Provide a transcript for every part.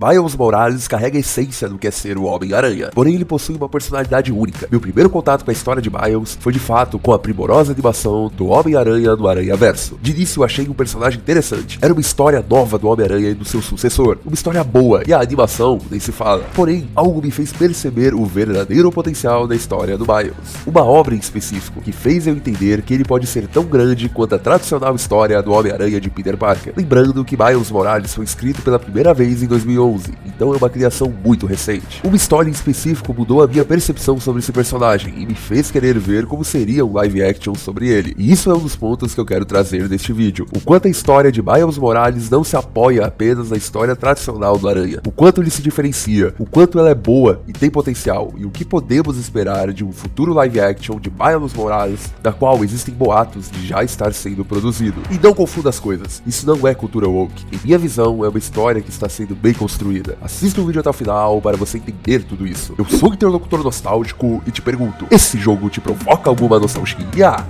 Miles Morales carrega a essência do que é ser o Homem-Aranha, porém ele possui uma personalidade única. Meu primeiro contato com a história de Miles foi de fato com a primorosa animação do Homem-Aranha no Aranhaverso. De início eu achei um personagem interessante, era uma história nova do Homem-Aranha e do seu sucessor, uma história boa, e a animação nem se fala. Porém, algo me fez perceber o verdadeiro potencial da história do Miles. Uma obra em específico, que fez eu entender que ele pode ser tão grande quanto a tradicional história do Homem-Aranha de Peter Parker. Lembrando que Miles Morales foi escrito pela primeira vez em 2011, então é uma criação muito recente. Uma história em específico mudou a minha percepção sobre esse personagem e me fez querer ver como seria um live action sobre ele. E isso é um dos pontos que eu quero trazer neste vídeo. O quanto a história de Miles Morales não se apoia apenas na história tradicional do Aranha. O quanto ele se diferencia, o quanto ela é boa e tem potencial, e o que podemos esperar de um futuro live action de Miles Morales, da qual existem boatos de já estar sendo produzido. E não confunda as coisas, isso não é cultura woke. Em minha visão, é uma história que está sendo bem construída. Assista o vídeo até o final para você entender tudo isso. Eu sou o interlocutor nostálgico e te pergunto, esse jogo te provoca alguma nostalgia?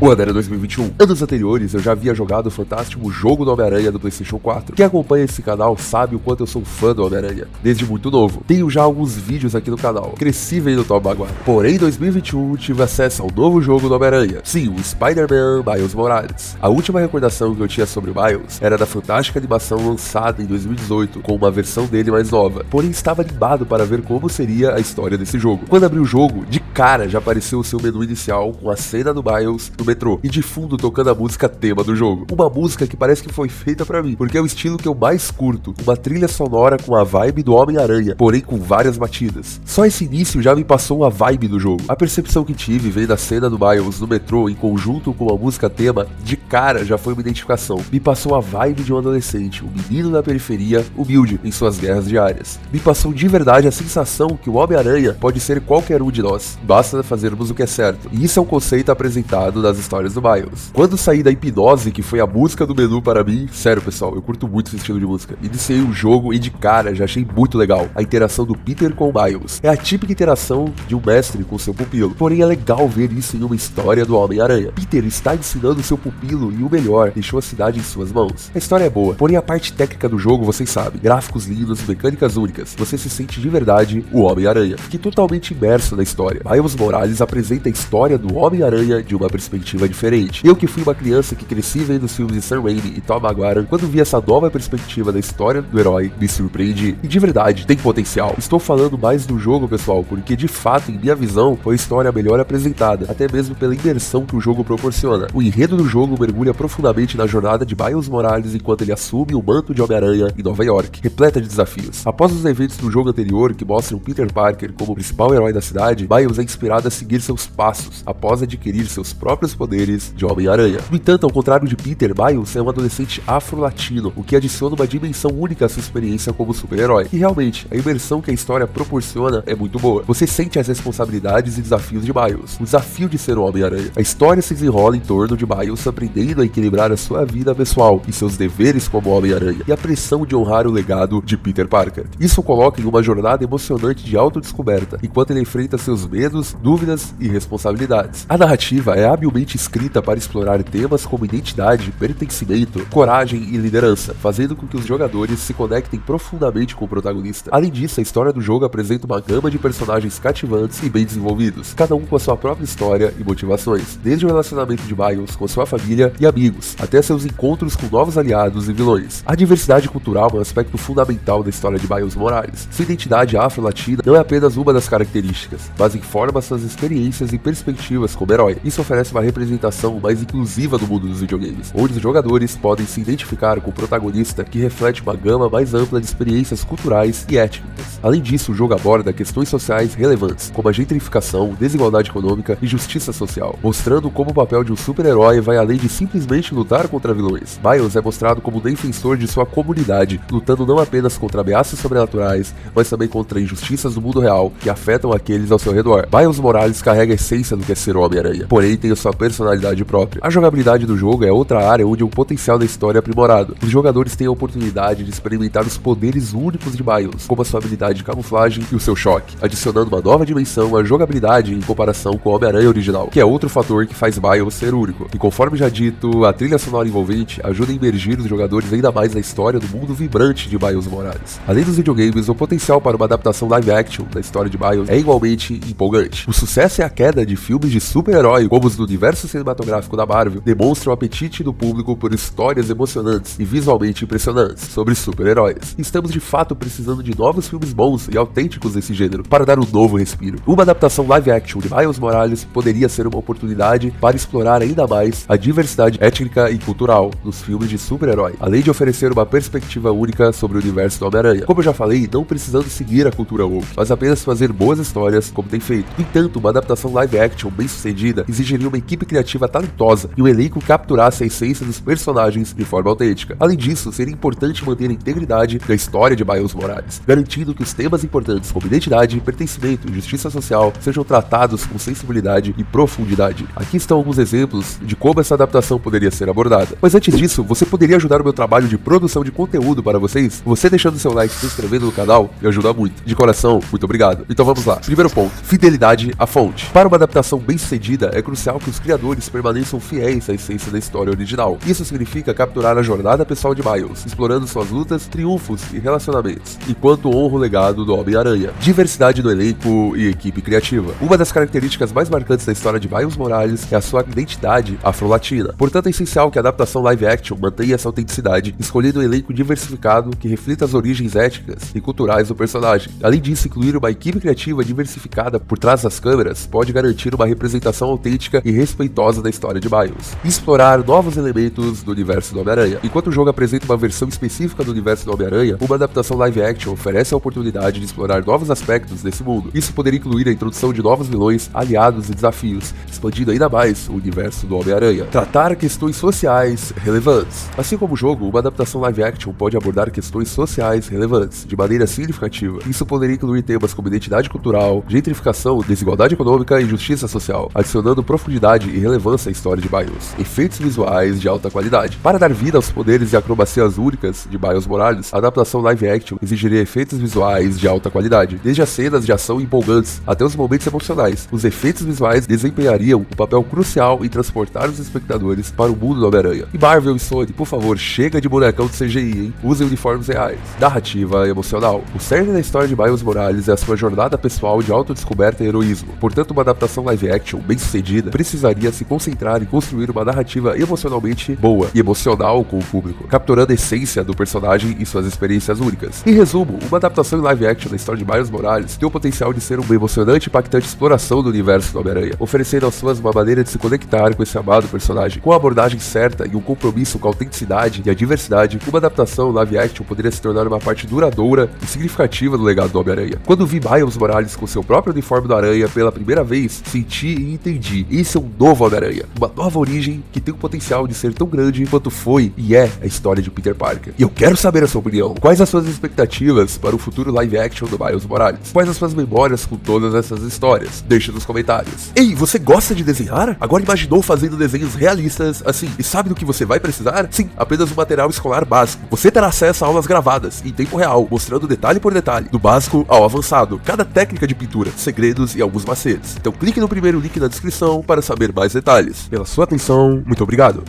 O ano era 2021. Anos anteriores eu já havia jogado o fantástico jogo do Homem-Aranha do PlayStation 4. Quem acompanha esse canal sabe o quanto eu sou fã do Homem-Aranha, desde muito novo. Tenho já alguns vídeos aqui no canal, cresci vendo Tobey Maguire. Porém, em 2021 tive acesso ao novo jogo do Homem-Aranha. Sim, o Spider-Man Miles Morales. A última recordação que eu tinha sobre o Miles era da fantástica animação lançada em 2018, com uma versão dele mais nova. Porém, estava animado para ver como seria a história desse jogo. Quando abri o jogo, de cara já apareceu o seu menu inicial com a cena do Miles no metrô e de fundo tocando a música tema do jogo. Uma música que parece que foi feita pra mim, porque é o estilo que eu mais curto, uma trilha sonora com a vibe do Homem-Aranha, porém com várias batidas. Só esse início já me passou a vibe do jogo. A percepção que tive vendo a cena do Miles no metrô em conjunto com a música tema, de cara já foi uma identificação. Me passou a vibe de um adolescente, um menino da periferia, humilde em suas guerras diárias. Me passou de verdade a sensação que o Homem-Aranha pode ser qualquer um de nós, basta fazermos o que é certo. E isso é um conceito apresentado nas histórias do Miles. Quando saí da hipnose, que foi a música do menu para mim, sério pessoal, eu curto muito esse estilo de música. Iniciei o jogo e de cara já achei muito legal a interação do Peter com o Miles. É a típica interação de um mestre com seu pupilo. Porém é legal ver isso em uma história do Homem-Aranha. Peter está ensinando seu pupilo e o melhor, deixou a cidade em suas mãos. A história é boa, porém a parte técnica do jogo vocês sabem. Gráficos lindos, mecânicas únicas. Você se sente de verdade o Homem-Aranha. Fiquei totalmente imerso na história. Miles Morales apresenta a história do Homem-Aranha de uma perspectiva diferente. Eu que fui uma criança que cresci vendo os filmes de Sam Raimi e Tobey Maguire, quando vi essa nova perspectiva da história do herói, me surpreendi. E de verdade, tem potencial. Estou falando mais do jogo, pessoal, porque de fato, em minha visão, foi a história melhor apresentada, até mesmo pela imersão que o jogo proporciona. O enredo do jogo mergulha profundamente na jornada de Miles Morales enquanto ele assume o manto de Homem-Aranha em Nova York, repleta de desafios. Após os eventos do jogo anterior, que mostram Peter Parker como o principal herói da cidade, Miles é inspirado a seguir seus passos, após adquirir seus próprios poderes de Homem-Aranha. No entanto, ao contrário de Peter, Miles é um adolescente afro-latino, o que adiciona uma dimensão única à sua experiência como super-herói. E realmente, a imersão que a história proporciona é muito boa. Você sente as responsabilidades e desafios de Miles, o desafio de ser o Homem-Aranha. A história se desenrola em torno de Miles aprendendo a equilibrar a sua vida pessoal e seus deveres como Homem-Aranha, e a pressão de honrar o legado de Peter Parker. Isso o coloca em uma jornada emocionante de autodescoberta, enquanto ele enfrenta seus medos, dúvidas e responsabilidades. A narrativa é habilmente escrita para explorar temas como identidade, pertencimento, coragem e liderança, fazendo com que os jogadores se conectem profundamente com o protagonista. Além disso, a história do jogo apresenta uma gama de personagens cativantes e bem desenvolvidos, cada um com a sua própria história e motivações, desde o relacionamento de Miles com sua família e amigos, até seus encontros com novos aliados e vilões. A diversidade cultural é um aspecto fundamental da história de Miles Morales. Sua identidade afro-latina não é apenas uma das características, mas informa suas experiências e perspectivas como herói. Isso oferece uma representação mais inclusiva do mundo dos videogames, onde os jogadores podem se identificar com o protagonista que reflete uma gama mais ampla de experiências culturais e étnicas. Além disso, o jogo aborda questões sociais relevantes, como a gentrificação, desigualdade econômica e justiça social, mostrando como o papel de um super-herói vai além de simplesmente lutar contra vilões. Miles é mostrado como um defensor de sua comunidade, lutando não apenas contra ameaças sobrenaturais, mas também contra injustiças do mundo real que afetam aqueles ao seu redor. Miles Morales carrega a essência do que é ser o Homem-Aranha, porém tem a sua personalidade própria. A jogabilidade do jogo é outra área onde o potencial da história é aprimorado. Os jogadores têm a oportunidade de experimentar os poderes únicos de Miles, como a sua habilidade de camuflagem e o seu choque, adicionando uma nova dimensão à jogabilidade em comparação com o Homem-Aranha original, que é outro fator que faz Miles ser único. E conforme já dito, a trilha sonora envolvente ajuda a imergir os jogadores ainda mais na história do mundo vibrante de Miles Morales. Além dos videogames, o potencial para uma adaptação live action da história de Miles é igualmente empolgante. O sucesso e a queda de filmes de super-herói, como os do universo cinematográfico da Marvel, demonstram o apetite do público por histórias emocionantes e visualmente impressionantes sobre super-heróis. Estamos de fato precisando de novos filmes bons e autênticos desse gênero para dar um novo respiro. Uma adaptação live action de Miles Morales poderia ser uma oportunidade para explorar ainda mais a diversidade étnica e cultural nos filmes de super-herói, além de oferecer uma perspectiva única sobre o universo do Homem-Aranha. Como eu já falei, não precisando seguir a cultura woke, mas apenas fazer boas histórias como tem feito. No entanto, uma adaptação live action bem sucedida exigiria uma equipe criativa talentosa e um elenco que capturasse a essência dos personagens de forma autêntica. Além disso, seria importante manter a integridade da história de Miles Morales, garantindo que os temas importantes como identidade, pertencimento e justiça social sejam tratados com sensibilidade e profundidade. Aqui estão alguns exemplos de como essa adaptação poderia ser abordada. Mas antes disso, você poderia ajudar o meu trabalho de produção de conteúdo para vocês? Você deixando seu like e se inscrevendo no canal me ajuda muito. De coração, muito obrigado. Então vamos lá. Primeiro ponto, fidelidade à fonte. Para uma adaptação bem sucedida, é crucial que os criadores permaneçam fiéis à essência da história original. Isso significa capturar a jornada pessoal de Miles, explorando suas lutas, triunfos e relacionamentos, enquanto honra o legado do Homem-Aranha. Diversidade no elenco e equipe criativa. Uma das características mais marcantes da história de Miles Morales é a sua identidade afro-latina. Portanto, é essencial que a adaptação live action mantenha essa autenticidade, escolhendo um elenco diversificado que reflita as origens étnicas e culturais do personagem. Além disso, incluir uma equipe criativa diversificada por trás das câmeras pode garantir uma representação autêntica e respeitosa da história de Miles. E explorar novos elementos do universo do Homem-Aranha. Enquanto o jogo apresenta uma versão específica do universo do Homem-Aranha, uma adaptação live action oferece a oportunidade de explorar novos aspectos desse mundo. Isso poderia incluir a introdução de novos vilões, aliados e desafios, expandindo ainda mais o universo do Homem-Aranha. Tratar questões sociais relevantes. Assim como o jogo, uma adaptação live action pode abordar questões sociais relevantes de maneira significativa. Isso poderia incluir temas como identidade cultural, gentrificação, desigualdade econômica e justiça social, adicionando profundidade e relevância à história de Miles. Efeitos visuais de alta qualidade. Para dar vida aos poderes e acrobacias únicas de Miles Morales, a adaptação live action exigiria efeitos visuais de alta qualidade, desde as cenas de ação empolgantes até os momentos emocionais. Os efeitos visuais desempenhariam um papel crucial em transportar os espectadores para o mundo do Homem-Aranha. E Marvel e Sony, por favor, chega de bonecão de CGI, hein? Usem uniformes reais. Narrativa emocional. O cerne da história de Miles Morales é a sua jornada pessoal de autodescoberta e heroísmo. Portanto, uma adaptação live action bem sucedida precisaria se concentrar em construir uma narrativa emocionalmente boa e emocional com o público, capturando a essência do personagem e suas experiências únicas. Em resumo, uma adaptação em live action da história de Miles Morales tem o potencial de ser uma emocionante e impactante exploração do universo do Homem-Aranha, oferecendo aos fãs uma maneira de se conectar com esse amado personagem. Com a abordagem certa e um compromisso com a autenticidade e a diversidade, uma adaptação live action poderia se tornar uma parte duradoura e significativa do legado do Homem-Aranha. Quando vi Miles Morales com seu próprio uniforme do Aranha pela primeira vez, senti e entendi. Esse é um novo Homem-Aranha, uma nova origem que tem o potencial de ser tão grande quanto foi e é a história de Peter Parker. E eu quero saber a sua opinião. Quais as suas expectativas para o futuro live action do Miles Morales? Quais as suas memórias com todas essas histórias? Deixe nos comentários. Ei, você gosta de desenhar? Agora imaginou fazendo desenhos realistas assim? E sabe do que você vai precisar? Sim, apenas um material escolar básico. Você terá acesso a aulas gravadas em tempo real, mostrando detalhe por detalhe, do básico ao avançado, cada técnica de pintura, segredos e alguns macetes. Então clique no primeiro link na descrição para saber mais detalhes. Pela sua atenção, muito obrigado.